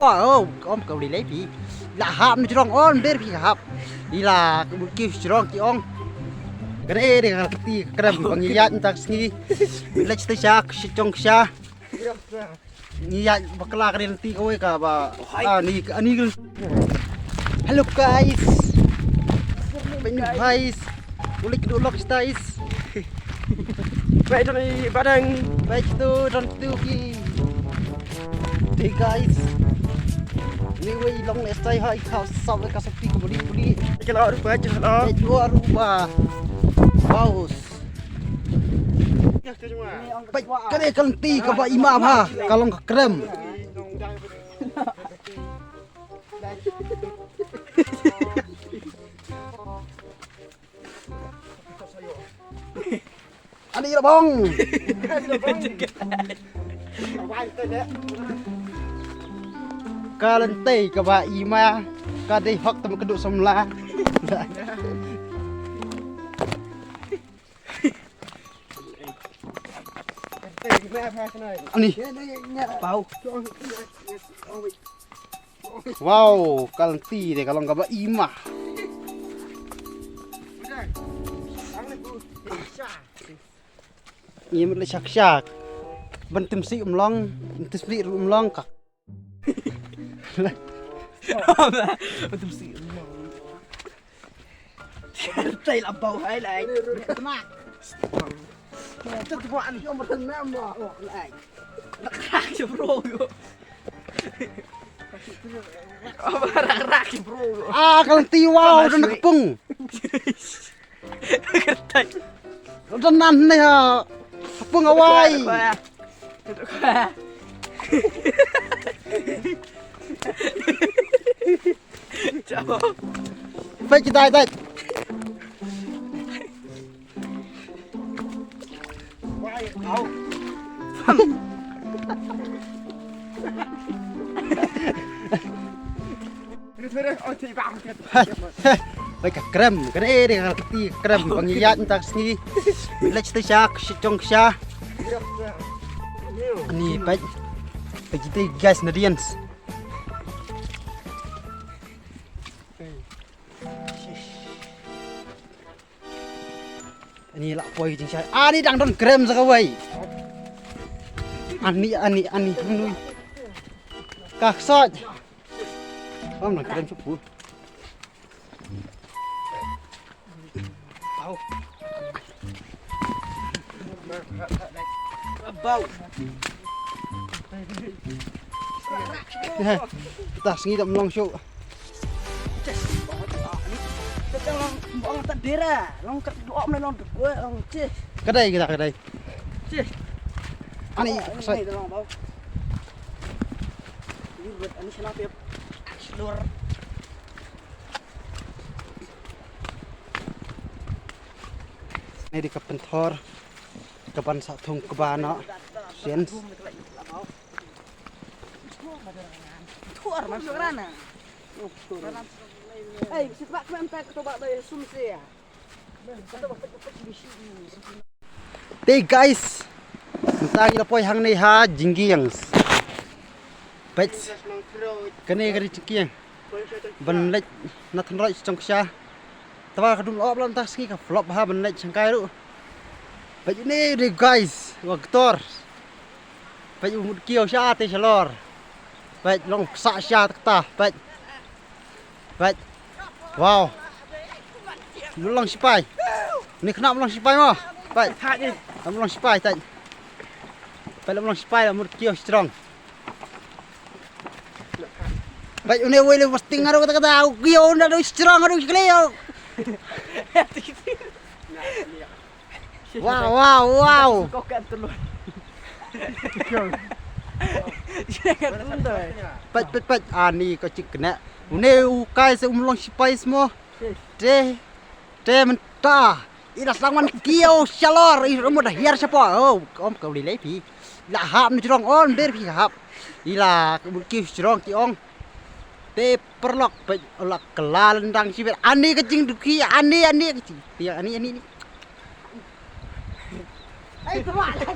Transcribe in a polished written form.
om kau đi lấy bị là hạm nó trong on để bị hạp đi là cái kêu trong cái on cái này để cái tí cái bằng như vậy tak sini lấy tới xa trong xa như vậy bak la cái tí oi cả bà ani hello guys guys ulik dulu guys Baik tu badang. baik tu don tu ki hey guys ni wei long le stay hai kau sau cái kasih pi beli Kalau rupa je lah. dua rumah baus Ya tu cuma. baik kene kalenti ka ba imam ha kalong ka krem ani ra bong kalenti ka ba ima ka dei hok tam keduk semla ani bau wow kalenti deh kalau nggak ba ima ini mesti syak-syak bentum si umlong si umlong kak Betul sih. Tay là bầu hay lại. tenang itu buat ni umur tenang lại Rak je bro. Oh, rak je bro. kalenti wow udah nekepung Kertai. udah nan nih ha kepung awai Itu kah? Chào. baik kita itu baik krem cái này để cái tí krem bằng như vậy ta sini lấy tới xa trong xa ani baik begitu guys nadians ani lak poi jing sai ani dang don krem sa kawai ani nui kak sot om nak krem cupu Bau. kita sini tak melong show Jangan buang tak dera. Long kat doa mana long gue long cih. kedai kita kedai Cih. ani sot Ini long bau. Ini buat ani senap ya. Slur. ini di kepentor kapan satu kebana sens Tuar masuk kerana. Eh, sebab kau minta ketobak bayar sumsi ya. Hey guys, minta kita poi hang ni ha jinggi yang, baik, kene kene jinggi yang, ban lek na thon roi trong xa, tawa kadum op lan tas ki ka flop ha ban lek changkai ru, baik ni deh guys, waktor, baik umur kiau xa te chalor, baik long sa xa ta, baik, baik, wow, long sipai, ni kena long sipai mah, baik. Thak ni. Làm lòng spy tại phải làm lòng spy là một kiểu strong vậy nếu quay lên một tiếng ở đâu ta kata kiểu nó đâu strong ở đâu cái leo wow wow wow Kau kan telur. Jangan telur. bạch ani có chữ cái nè nếu cái sẽ lòng spy semua mình ta ida sangan kio shalor i rumah dah hiar siapa om kau di lepi la hap ni strong on der pi hap ila kio strong ki ong te perlok pe olak kelal ndang sibet ani kecing duki ani kecing dia ani ai terbalik